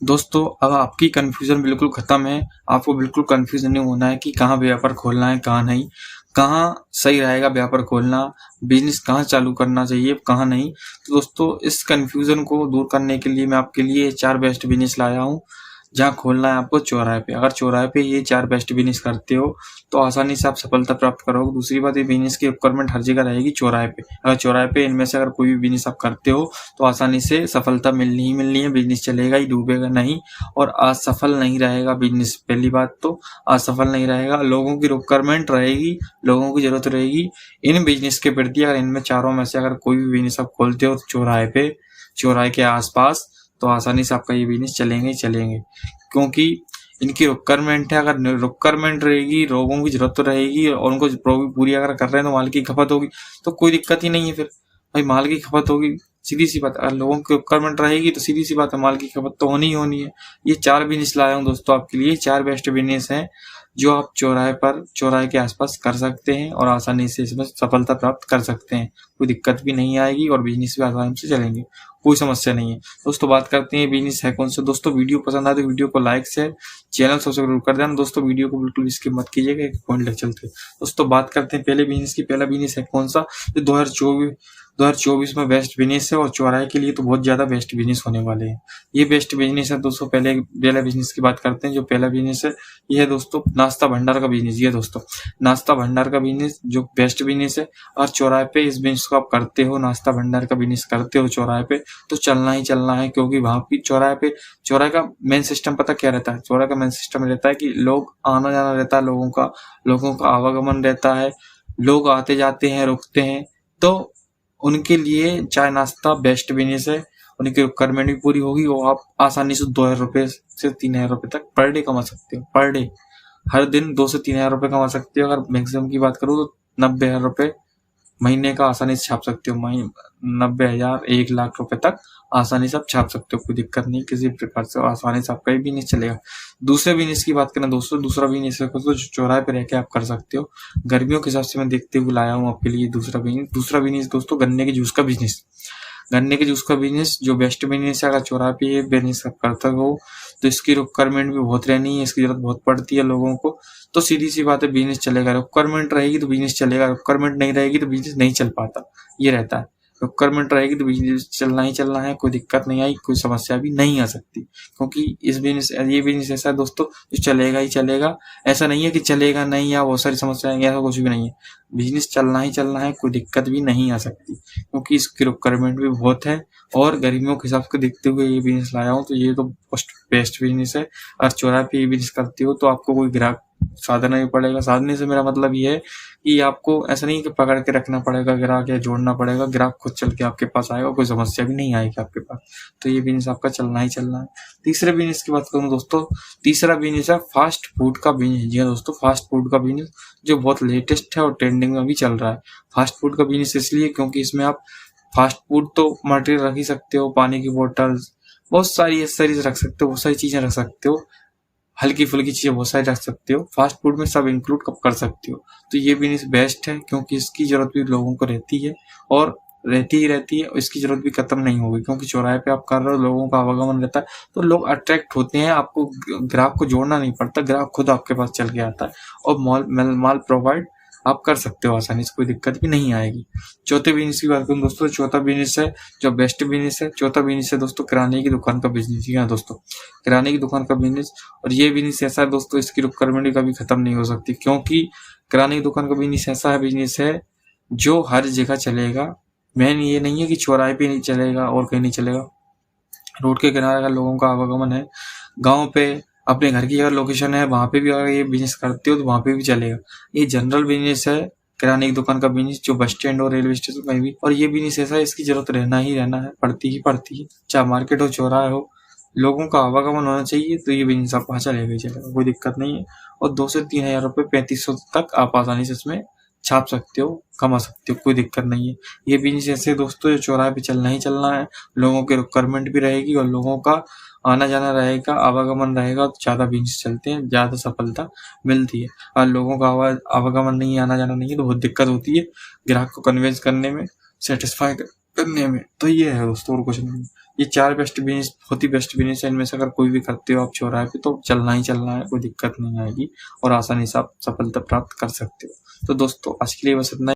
दोस्तों, अब आपकी कन्फ्यूज़न बिल्कुल ख़त्म है। आपको बिल्कुल कन्फ्यूज़ नहीं होना है कि कहाँ व्यापार खोलना है, कहाँ नहीं। कहाँ सही रहेगा व्यापार खोलना, बिज़नेस कहाँ चालू करना चाहिए, कहाँ नहीं। तो दोस्तों, इस कन्फ्यूज़न को दूर करने के लिए मैं आपके लिए 4 बेस्ट बिज़नेस लाया हूँ, जहाँ खोलना है आपको चौराहे पे। अगर चौराहे पे ये 4 बेस्ट बिज़नेस करते हो, तो आसानी से आप सफलता प्राप्त करोगे। दूसरी बात, ये बिज़नेस की रिक्वायरमेंट हर जगह रहेगी चौराहे पे। अगर चौराहे पे इनमें से अगर कोई भी बिज़नेस आप करते हो, तो आसानी से सफलता मिलनी ही मिलनी है। बिज़नेस चलेगा ही, डूबेगा नहीं और असफल नहीं रहेगा बिज़नेस। पहली बात तो असफल नहीं रहेगा। लोगों की रिक्वायरमेंट रहेगी, लोगों की ज़रूरत रहेगी इन बिज़नेस के प्रति। अगर इनमें चारों में से अगर कोई भी बिज़नेस आप खोलते हो चौराहे पे, चौराहे के आस-पास, तो आसानी से आपका ये बिज़नेस चलेंगे ही चलेंगे। क्योंकि इनकी रिक्वायरमेंट है। अगर रिक्वायरमेंट रहेगी, लोगों की ज़रूरत तो रहेगी और उनको पूरी अगर कर रहे हैं तो माल की खपत होगी, तो कोई दिक्कत ही नहीं है। फिर भाई माल की खपत होगी, सीधी सी बात है। अगर लोगों की रिक्वायरमेंट रहेगी तो सीधी सी बात है, माल की खपत तो होनी ही होनी है। ये 4 बिज़नेस लाया हूँ दोस्तों आपके लिए। 4 बेस्ट बिज़नेस हैं जो आप चौराहे के आसपास कर सकते हैं और आसानी से इसमें सफलता प्राप्त कर सकते हैं। कोई दिक्कत भी नहीं आएगी और बिज़नेस भी आसानी से चलेंगे, कोई समस्या नहीं है। दोस्तों, बात करते हैं बिज़नेस है कौन सा। दोस्तों, वीडियो पसंद आए तो वीडियो को लाइक, शेयर, चैनल सब्सक्राइब कर देना। दोस्तों, वीडियो को बिल्कुल स्किप मत कीजिएगा, एक पॉइंट तक चलते हैं। दोस्तों, बात करते हैं पहले बिज़नेस की। पहला बिज़नेस है कौन सा, जो 2024 में बेस्ट बिज़नेस है और चौराहे के लिए तो बहुत ज़्यादा बेस्ट बिज़नेस होने वाले हैं। ये बेस्ट बिज़नेस है दोस्तों। पहला बिज़नेस की बात करते हैं। जो पहला बिज़नेस है, ये है दोस्तों नाश्ता भंडार का बिज़नेस। ये दोस्तों नाश्ता भंडार का बिज़नेस जो बेस्ट बिज़नेस है, और चौराहे पे इस बिज़नेस को आप करते हो, नाश्ता भंडार का बिज़नेस करते हो चौराहे पे, तो चलना ही चलना है। क्योंकि वहाँ की चौराहे का मेन सिस्टम पता क्या रहता है? चौराहे का मेन सिस्टम रहता है कि लोग आना जाना रहता है, लोगों का आवागमन रहता है, लोग आते जाते हैं, रुकते हैं, तो उनके लिए चाय नाश्ता बेस्ट बिज़नेस है। उनकी रिक्वायरमेंट भी पूरी होगी और आप आसानी से 2,000 रुपये से 3,000 रुपये तक पर डे कमा सकते हो। पर डे, हर दिन 2 से 3,000 रुपये कमा सकते हो। अगर मैक्सिमम की बात करूँ तो 90,000 रुपये महीने का आसानी से छाप सकते हो। 90,000, 1,00,000 रुपए तक आसानी से आप छाप सकते हो। कोई दिक्कत नहीं किसी प्रकार से, आसानी से आपका ये बिजनेस चलेगा। दूसरे बिजनेस की बात करें दोस्तों, दूसरा बिजनेस है जो चौराहे पे रह के आप कर सकते हो। गर्मियों के हिसाब से मैं देखते हुए लाया हूँ आपके लिए दूसरा बिजनेस दोस्तों, गन्ने के जूस का बिजनेस। गन्ने के जूस का बिजनेस जो बेस्ट बिजनेस है। अगर चौराहे पे ये बिजनेस आप करते हो तो इसकी रिक्वायरमेंट भी बहुत रहनी है, इसकी जरूरत बहुत पड़ती है लोगों को। तो सीधी सी बात है, बिजनेस चलेगा। रिक्वायरमेंट रहेगी तो बिजनेस चलेगा, रिक्वायरमेंट नहीं रहेगी तो बिजनेस नहीं चल पाता। ये रहता है। रिक्वायरमेंट रहेगी तो बिजनेस चलना ही चलना है, कोई दिक्कत नहीं आई, कोई समस्या भी नहीं आ सकती। क्योंकि ये बिजनेस ऐसा है दोस्तों जो चलेगा ही चलेगा। ऐसा नहीं है कि चलेगा नहीं या बहुत सारी समस्या आएंगी, ऐसा कुछ भी नहीं है। बिजनेस चलना ही चलना है, कोई दिक्कत भी नहीं आ सकती, क्योंकि इसकी रिक्वायरमेंट भी बहुत है। और गर्मियों के हिसाब से देखते हुए ये बिजनेस लाया हूँ, तो ये तो बेस्ट बिजनेस है। अगर चौराहे पे ये बिजनेस करते हो तो आपको कोई ग्राहक साधना भी पड़ेगा। साधने से मेरा मतलब ये है कि आपको ऐसा नहीं कि पकड़ के रखना पड़ेगा ग्राहक या जोड़ना पड़ेगा। ग्राहक खुद चल के आपके पास आएगा, कोई समस्या भी नहीं आएगी आपके पास। तो ये बिजनेस आपका चलना ही चलना है। तीसरे बिजनेस की बात करूँ दोस्तों, तीसरा बिजनेस है फास्ट फूड का बिजनेस। जी हाँ दोस्तों, फास्ट फूड का बिजनेस जो बहुत लेटेस्ट है और ट्रेंडिंग में भी चल रहा है। फास्ट फूड का बिजनेस इसलिए क्योंकि इसमें आप फास्ट फूड तो मटेरियल रख ही सकते हो, पानी की बोतल्स, बहुत सारी एसेसरीज रख सकते हो, बहुत सारी चीजें रख सकते हो, हल्की फुल्की चीजें बहुत सारी रख सकते हो। फास्ट फूड में सब इंक्लूड कर सकते हो। तो ये बिजनेस बेस्ट है क्योंकि इसकी जरूरत भी लोगों को रहती है और रहती ही रहती है। इसकी जरूरत भी खत्म नहीं होगी क्योंकि चौराहे पे आप कर रहे हो, लोगों का आवागमन रहता है, तो लोग अट्रैक्ट होते हैं। आपको ग्राहक को जोड़ना नहीं पड़ता, ग्राहक खुद आपके पास चल के आता है और माल प्रोवाइड आप कर सकते हो आसानी से, कोई दिक्कत भी नहीं आएगी। चौथे बिजनेस की बात करूँ दोस्तों, चौथा बिजनेस है जो बेस्ट बिजनेस है। चौथा बिजनेस है दोस्तों किराने की दुकान का बिजनेस। है दोस्तों, किराने की दुकान का बिजनेस। और ये बिजनेस ऐसा है दोस्तों, इसकी रिक्वायरमेंट कभी खत्म नहीं हो सकती, क्योंकि किराने की दुकान का बिजनेस ऐसा बिजनेस है जो हर जगह चलेगा। मेन ये नहीं है कि चौराहे पे नहीं चलेगा और कहीं नहीं चलेगा। रोड के किनारे अगर लोगों का आवागमन है, गाँव पे अपने घर की अगर लोकेशन है, वहां पे भी अगर ये बिजनेस करते हो तो वहां पे भी चलेगा। ये जनरल बिजनेस है, किराने की दुकान का बिजनेस, जो बस स्टैंड और रेलवे स्टेशन में भी। और ये बिजनेस ऐसा है, इसकी जरूरत रहना है, पड़ती है, चाहे मार्केट हो, चौराहा हो, लोगों का आवागमन होना चाहिए। तो ये बिजनेस आप वहाँ चलेगा ही चलेगा, कोई दिक्कत नहीं है। और 2 से 3,000 रुपये, 3,500 तक आप आसानी से इसमें छाप सकते हो, कमा सकते हो, कोई दिक्कत नहीं है। ये बिजनेस ऐसे दोस्तों जो चौराहे पे चलना ही चलना है, लोगों की रिक्वायरमेंट भी रहेगी और लोगों का आना जाना रहेगा, आवागमन रहेगा, तो ज़्यादा बिजनेस चलते हैं, ज़्यादा सफलता मिलती है। और लोगों का आवागमन नहीं है, आना जाना नहीं है, तो बहुत दिक्कत होती है ग्राहक को कन्विंस करने में, सेटिस्फाई करने में। तो ये है दोस्तों, और कुछ नहीं। ये 4 बेस्ट बिजनेस बहुत ही बेस्ट बिजनेस है। इनमें से अगर कोई भी करते हो आप चौराहे पे तो चलना ही चलना है, कोई दिक्कत नहीं आएगी और आसानी से आप सफलता प्राप्त कर सकते हो। तो दोस्तों आज के लिए बस इतना ही।